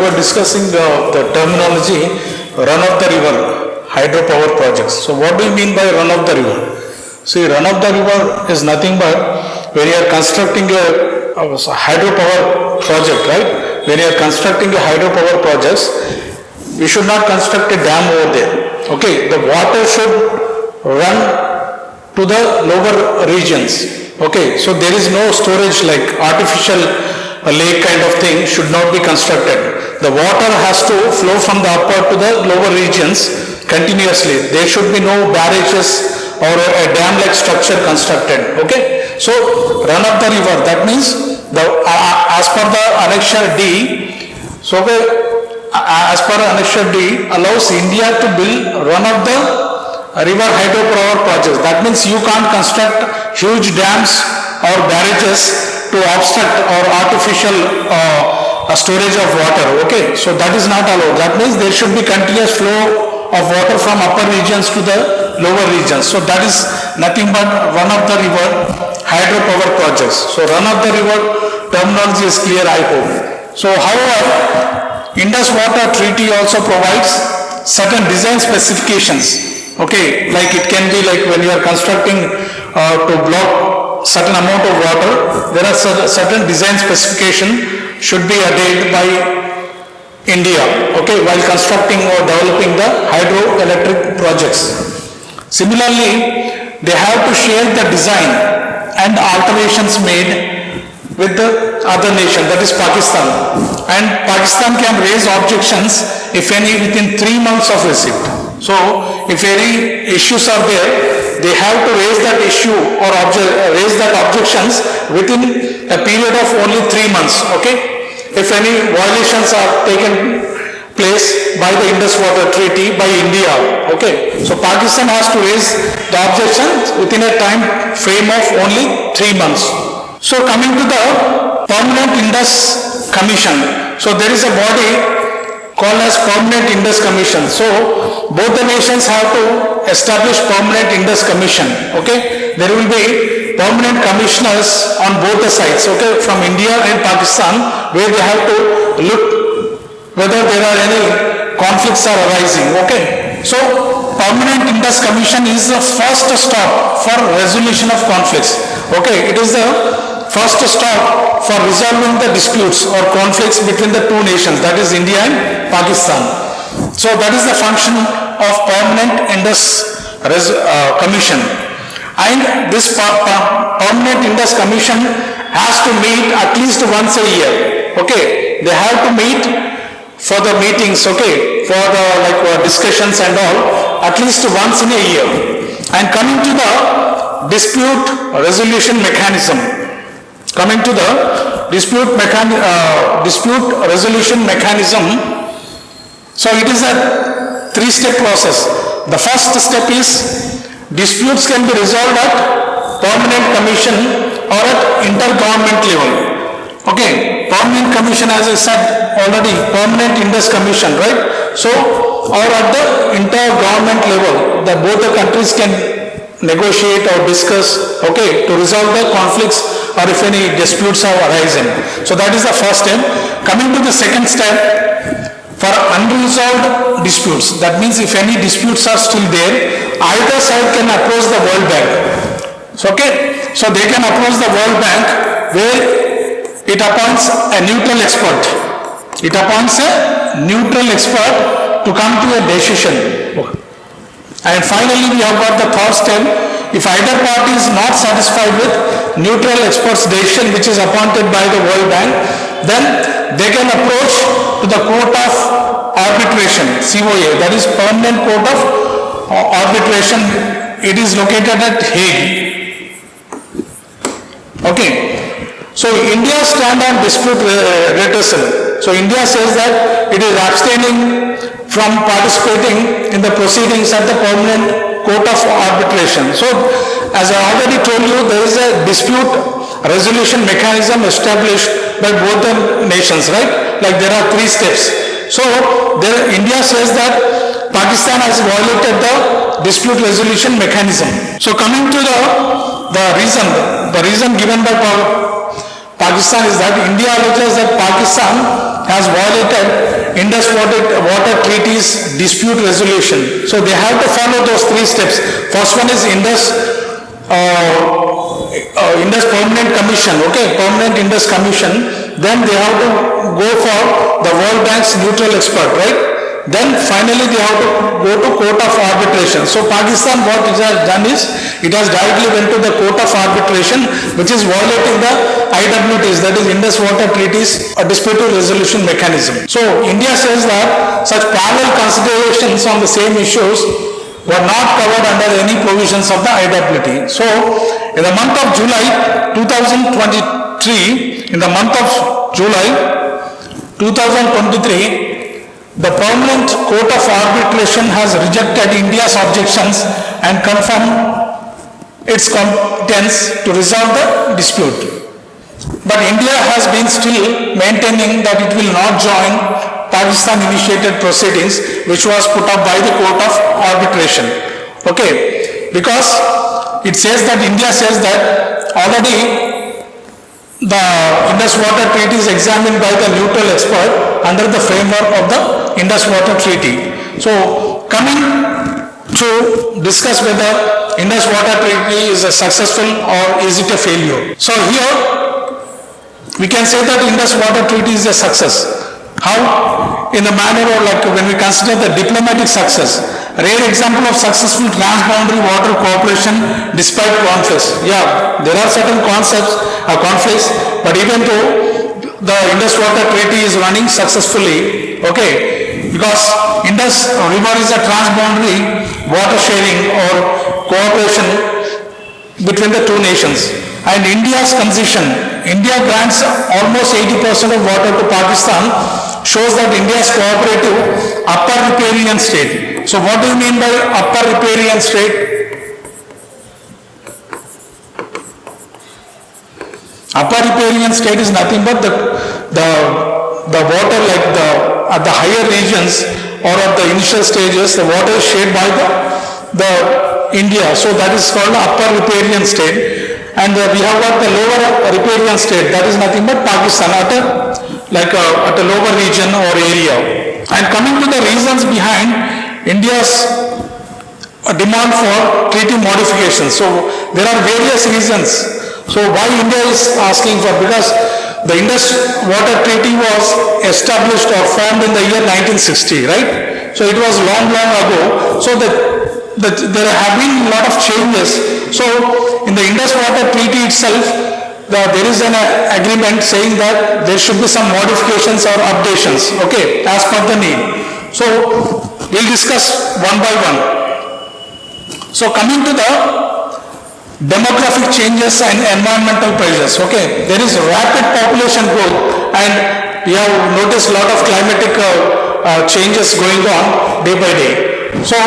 were discussing the terminology run of the river hydropower projects. So what do you mean by run of the river? See, run of the river is nothing but when you are constructing a hydropower project, right? When you are constructing a hydropower projects, we should not construct a dam over there. Okay, the water should run to the lower regions. Okay, so there is no storage like artificial lake kind of thing should not be constructed. The water has to flow from the upper to the lower regions continuously. There should be no barrages or a dam-like structure constructed. Okay, so run of the river, that means as per the Annexure D, so as per Annexure D allows India to build run of the river hydropower projects. That means you can't construct huge dams or barrages to obstruct or artificial storage of water. Okay, so that is not allowed. That means there should be continuous flow of water from upper regions to the lower regions. So that is nothing but run of the river hydropower projects. So run of the river terminology is clear, I hope. So however, Indus Water Treaty also provides certain design specifications. Okay, like it can be like when you are constructing to block certain amount of water, there are certain design specification should be adhered by India, okay, while constructing or developing the hydroelectric projects. Similarly, they have to share the design and alterations made with the other nation, that is Pakistan. And Pakistan can raise objections, if any, within 3 months of receipt. So, if any issues are there, they have to raise that issue or raise that objections within a period of only 3 months, okay? If any violations are taken place by the Indus Water Treaty by India, okay? So Pakistan has to raise the objections within a time frame of only 3 months. So coming to the Permanent Indus Commission. So there is a body called as Permanent Indus Commission. So both the nations have to establish Permanent Indus Commission, okay? There will be permanent commissioners on both the sides, okay, from India and Pakistan, where they have to look whether there are any conflicts are arising, okay. So Permanent Indus Commission is the first stop for resolution of conflicts, okay. It is the first stop for resolving the disputes or conflicts between the two nations, that is India and Pakistan. So that is the function of Permanent Indus Commission. And this Permanent Indus Commission has to meet at least once a year, okay. They have to meet for the meetings, okay, for the discussions and all, at least once in a year. And coming to the dispute resolution mechanism, dispute resolution mechanism, so it is a 3-step process. The first step is disputes can be resolved at Permanent Commission or at intergovernment level. Okay, Permanent Commission, as I said already, Permanent Indus Commission, right? So, or at the intergovernment level, both the countries can negotiate or discuss, okay, to resolve the conflicts or if any disputes are arising. So that is the first step. Coming to the second step, for unresolved disputes, that means if any disputes are still there, either side can approach the World Bank. So, okay, so they can approach the World Bank where it appoints a neutral expert. It appoints a neutral expert to come to a decision. And finally, we have got the third step. If either party is not satisfied with neutral expert's decision which is appointed by the World Bank, then they can approach to the Court of Arbitration, COA, that is Permanent Court of Arbitration. It is located at Hague. Okay. So India stand on dispute redressal. So India says that it is abstaining from participating in the proceedings at the Permanent Court of Arbitration. So as I already told you, there is a dispute resolution mechanism established by both the nations, right? Like there are 3 steps. So India says that Pakistan has violated the dispute resolution mechanism. So coming to the reason given by Pakistan is that India alleges that Pakistan has violated Indus Water Treaty's dispute resolution. So they have to follow those 3 steps. First one is Indus Permanent Commission, okay, Permanent Indus Commission. Then they have to go for the World Bank's neutral expert, right? Then finally they have to go to Court of Arbitration. So Pakistan, what it has done is, it has directly went to the Court of Arbitration, which is violating the IWTs, that is Indus Water Treaty's dispute resolution mechanism. So India says that such parallel considerations on the same issues were not covered under any provisions of the IWT. So in the month of July 2023, in the month of July 2023, the Permanent Court of Arbitration has rejected India's objections and confirmed its competence to resolve the dispute. But India has been still maintaining that it will not join Pakistan-initiated proceedings which was put up by the Court of Arbitration. Okay, because it says that India says that already the Indus Water Treaty is examined by the neutral expert under the framework of the Indus Water Treaty. So, coming to discuss whether Indus Water Treaty is a successful or is it a failure. So here, we can say that Indus Water Treaty is a success. How? In the manner or like when we consider the diplomatic success. A rare example of successful transboundary water cooperation despite conflicts. Yeah, there are certain conflicts, but even though the Indus Water Treaty is running successfully, okay, because Indus River is a transboundary water sharing or cooperation between the 2 nations. And India's concession, India grants almost 80% of water to Pakistan, shows that India is cooperative upper riparian state. So what do you mean by upper riparian state? Upper riparian state is nothing but the water like at the higher regions or at the initial stages, the water is shared by the India. So that is called upper riparian state. And we have got the lower riparian state, that is nothing but Pakistan at a lower region or area. And coming to the reasons behind India's demand for treaty modifications. So there are various reasons. So why India is asking for, because the Indus Water Treaty was established or formed in the year 1960, right? So it was long ago. So there have been a lot of changes. So in the Indus Water Treaty itself, there is an agreement saying that there should be some modifications or updations, okay, as per the need. So we'll discuss one by one. So coming to the demographic changes and environmental pressures, okay, there is rapid population growth and we have noticed a lot of climatic changes going on day by day. So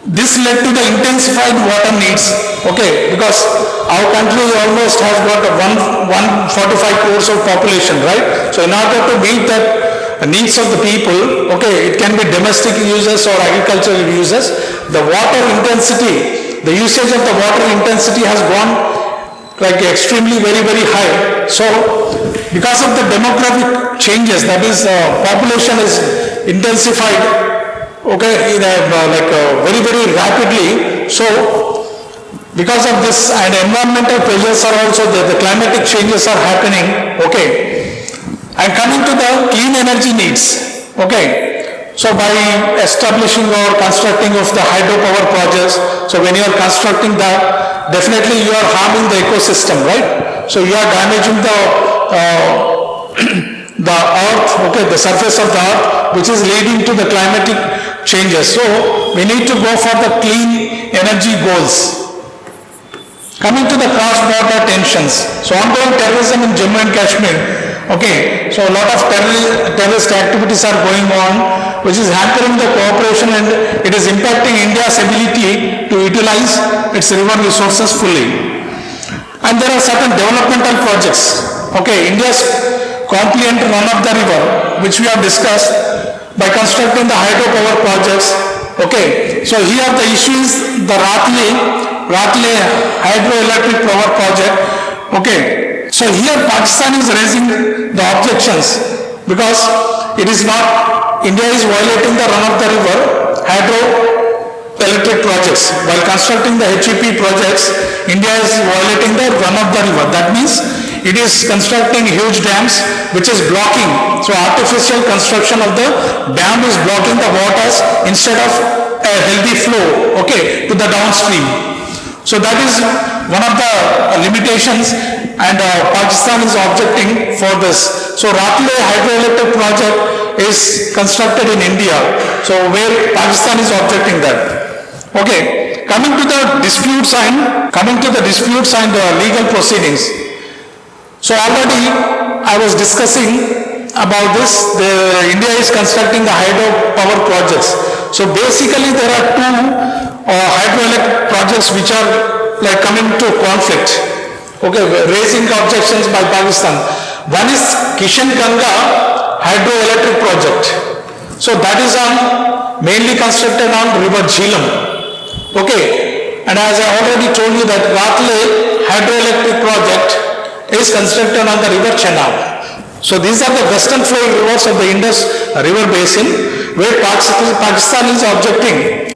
this led to the intensified water needs, okay, because our country almost has got 145 crores of population, right? So in order to meet the needs of the people, okay, it can be domestic users or agricultural users, the water intensity, the usage of the water intensity has gone like extremely very high. So because of the demographic changes, that is population is intensified, okay, very rapidly. So because of this and environmental pressures are also there, the climatic changes are happening, okay. And coming to the clean energy needs, okay. So by establishing or constructing of the hydropower projects, so when you are constructing that, definitely you are harming the ecosystem, right? So you are damaging the earth, okay, the surface of the earth, which is leading to the climatic changes. So we need to go for the clean energy goals. Coming to the cross-border tensions. So ongoing terrorism in Jammu and Kashmir. Okay, so a lot of terrorist activities are going on, which is hampering the cooperation and it is impacting India's ability to utilize its river resources fully. And there are certain developmental projects. Okay, India's compliant run of the river, which we have discussed by constructing the hydropower projects. Okay, so here the issue is the Ratle hydroelectric power project. Okay, so here Pakistan is raising the objections because it is not, India is violating the run of the river hydroelectric projects. While constructing the HEP projects, India is violating the run of the river. That means it is constructing huge dams which is blocking. So artificial construction of the dam is blocking the waters instead of a healthy flow, okay, to the downstream. So that is one of the limitations, and Pakistan is objecting for this. So Ratle hydroelectric project is constructed in India, so where Pakistan is objecting that. Okay, coming to the disputes and legal proceedings. So already I was discussing about this. India is constructing the hydropower projects. So basically there are two hydroelectric projects which are like coming to conflict. Okay, raising objections by Pakistan. One is Kishan Ganga hydroelectric project. So that is mainly constructed on river Jhelum. Okay, and as I already told you that Ratle hydroelectric project is constructed on the river Chenab. So these are the western flowing rivers of the Indus river basin where Pakistan is objecting